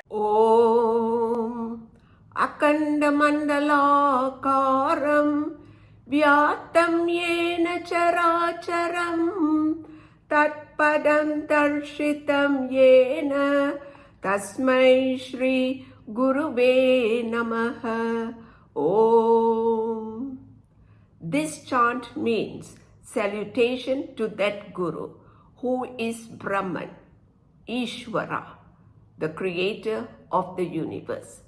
Om Akandamandalakaram Vyatam Yena Characharam Tatpadam Darshitam Yena Tasmai Shri Guruve Namaha. Om. This chant means salutation to that Guru who is Brahman, Ishvara, the creator of the universe,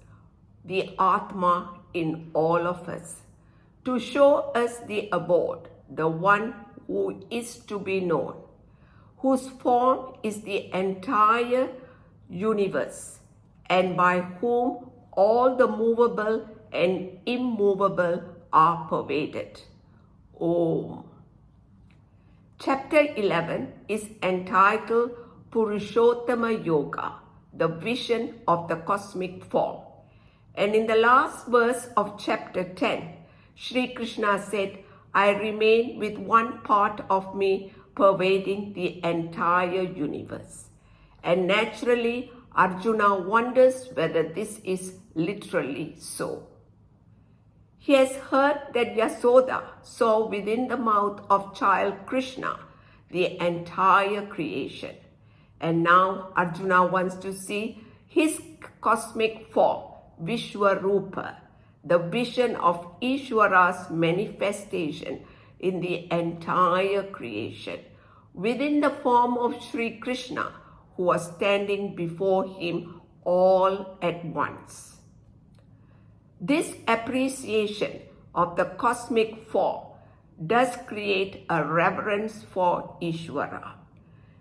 the Atma in all of us, to show us the abode, the one who is to be known, whose form is the entire universe, and by whom all the movable and immovable are pervaded. Om. Chapter 11 is entitled Purushottama Yoga, the vision of the cosmic form. And in the last verse of chapter 10, Sri Krishna said, I remain with one part of me pervading the entire universe. And naturally, Arjuna wonders whether this is literally so. He has heard that Yasoda saw within the mouth of child Krishna the entire creation. And now Arjuna wants to see his cosmic form, Vishwarupa, the vision of Ishvara's manifestation in the entire creation, within the form of Sri Krishna, who was standing before him all at once. This appreciation of the cosmic form does create a reverence for Ishvara.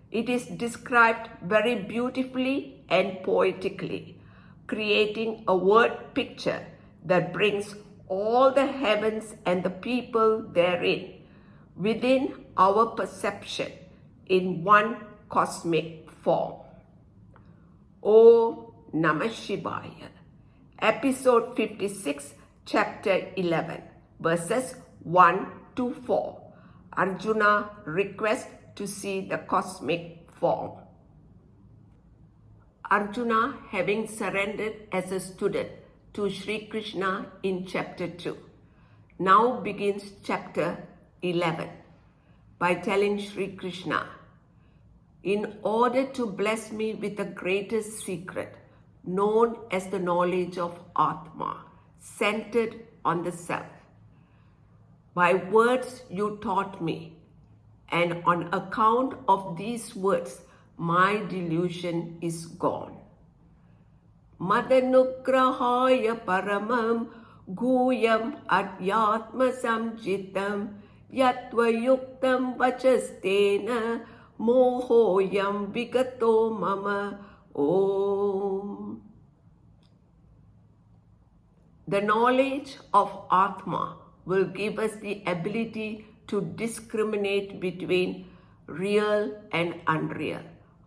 It is described very beautifully and poetically, creating a word picture that brings all the heavens and the people therein within our perception in one cosmic form. Om Namah Shivaya. Episode 56, Chapter 11, verses 1 to 4. Arjuna requests to see the cosmic form. Arjuna, having surrendered as a student to Sri Krishna in Chapter 2, now begins Chapter 11 by telling Sri Krishna, in order to bless me with the greatest secret, known as the knowledge of Atma, centered on the self. By words you taught me, and on account of these words, my delusion is gone. Madanugrahaya paramam guyam adyatma samjitam yatva yuktam vachastena mohoyam vigato mama. Om. The knowledge of Atma will give us the ability to discriminate between real and unreal,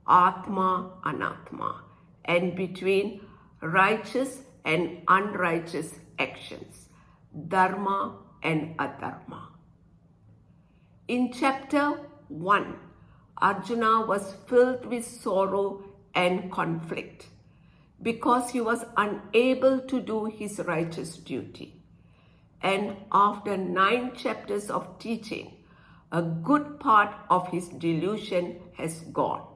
Atma, Anatma, and between righteous and unrighteous actions, Dharma and Adharma. In chapter 1, Arjuna was filled with sorrow and conflict because he was unable to do his righteous duty. And after 9 chapters of teaching, a good part of his delusion has gone.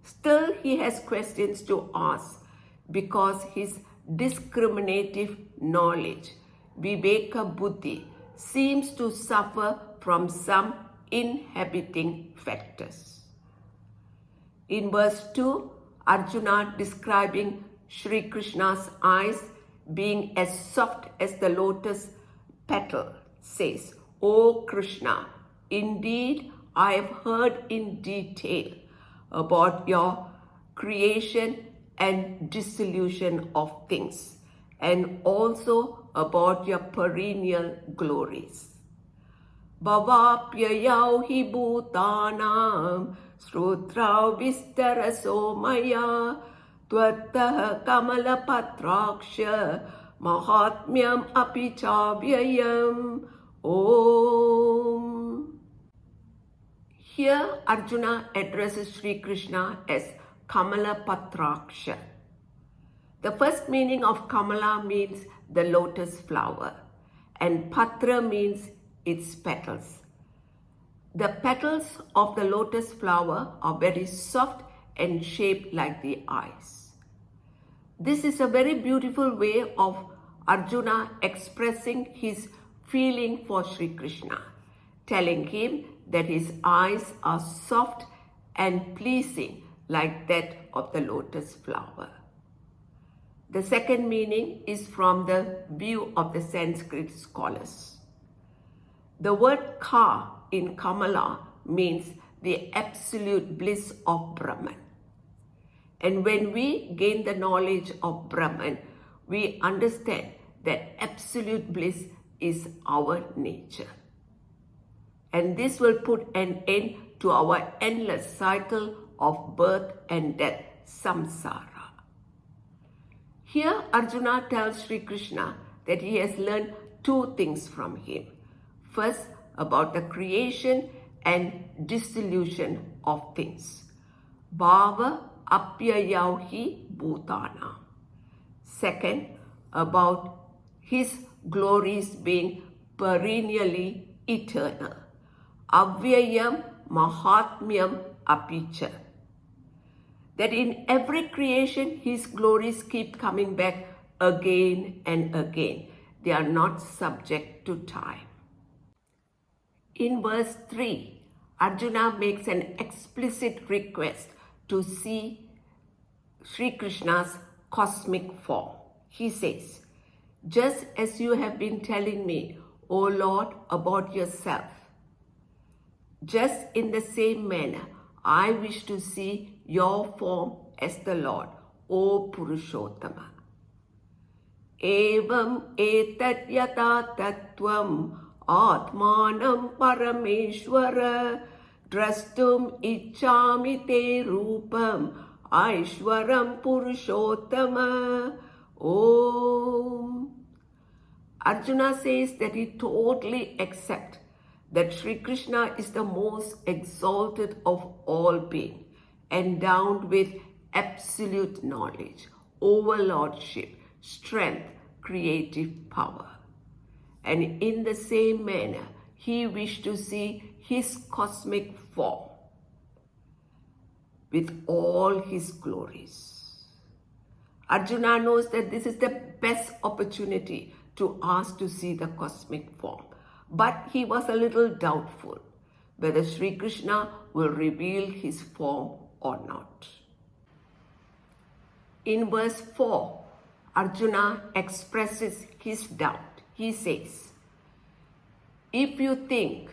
Still, he has questions to ask because his discriminative knowledge, Viveka Buddhi, seems to suffer from some inhibiting factors. In verse 2, Arjuna, describing Sri Krishna's eyes being as soft as the lotus petal, says, O Krishna, indeed I have heard in detail about your creation and dissolution of things, and also about your perennial glories. Bhavapyayau hi bhutanam Srutra vistaraso maya Tvattah kamala patraksha Mahatmyam api chavyayam. Om. Here Arjuna addresses Sri Krishna as Kamala Patraksha. The first meaning of Kamala means the lotus flower, and Patra means its petals. The petals of the lotus flower are very soft and shaped like the eyes. This is a very beautiful way of Arjuna expressing his feeling for Sri Krishna, telling him that his eyes are soft and pleasing like that of the lotus flower. The second meaning is from the view of the Sanskrit scholars. The word Ka in Kamala means the absolute bliss of Brahman. And when we gain the knowledge of Brahman, we understand that absolute bliss is our nature. And this will put an end to our endless cycle of birth and death, samsara. Here Arjuna tells Sri Krishna that he has learned two things from him. First, about the creation and dissolution of things. Bhava apyayauhi bhutana. Second, about his glories being perennially eternal. Avyayam mahatmyam apicha. That in every creation, his glories keep coming back again and again. They are not subject to time. In verse 3, Arjuna makes an explicit request to see Sri Krishna's cosmic form. He says, just as you have been telling me, O Lord, about yourself, just in the same manner, I wish to see your form as the Lord, O Purushottama. Evam etat yata tattvam atmanam parameshwara drastum ichchami te rupam aishwaram purushottama. Om. Arjuna says that he totally accepts that Sri Krishna is the most exalted of all beings, endowed with absolute knowledge, overlordship, strength, creative power. And in the same manner, he wished to see his cosmic form with all his glories. Arjuna knows that this is the best opportunity to ask to see the cosmic form. But he was a little doubtful whether Sri Krishna will reveal his form or not. In verse 4, Arjuna expresses his doubt. He says, if you think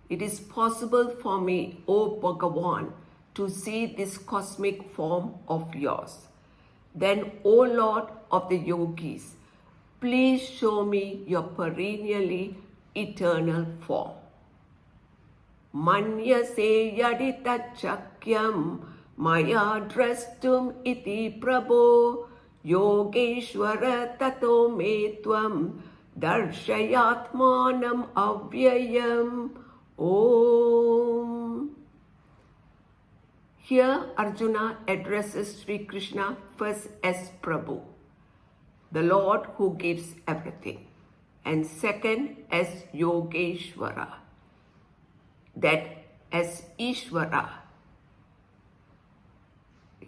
it is possible for me, O Bhagavan, to see this cosmic form of yours, then, O Lord of the yogis, please show me your perennially eternal form. Manyase yadita chakyam maya drastum iti prabho yogeshwara tato me tvam darshayatmanam avyayam. Om. Here Arjuna addresses Sri Krishna first as Prabhu, the Lord who gives everything, and second as Yogeshwara, that as Ishvara,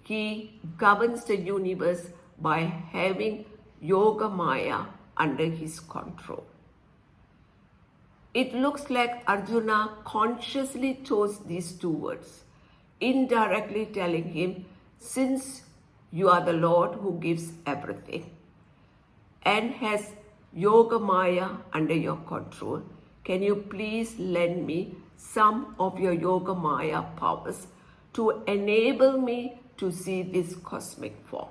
he governs the universe by having Yoga Maya under his control. It looks like Arjuna consciously chose these two words, indirectly telling him, since you are the Lord who gives everything and has Yoga Maya under your control, can you please lend me some of your Yoga Maya powers to enable me to see this cosmic form?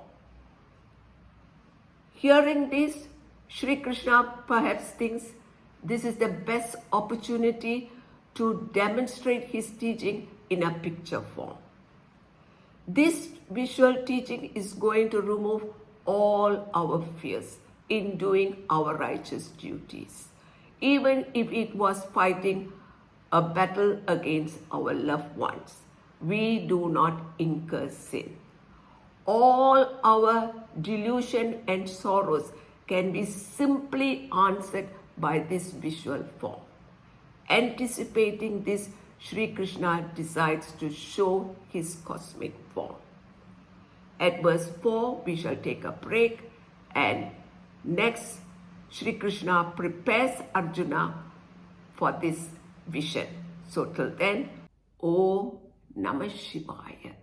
Hearing this, Sri Krishna perhaps thinks this is the best opportunity to demonstrate his teaching in a picture form. This visual teaching is going to remove all our fears in doing our righteous duties, even if it was fighting a battle against our loved ones. We do not incur sin. all our delusion and sorrows can be simply answered by this visual form. Anticipating this, Sri Krishna decides to show his cosmic form. At verse 4, we shall take a break, and next, Sri Krishna prepares Arjuna for this vision. So till then, Om Namah Shivaya.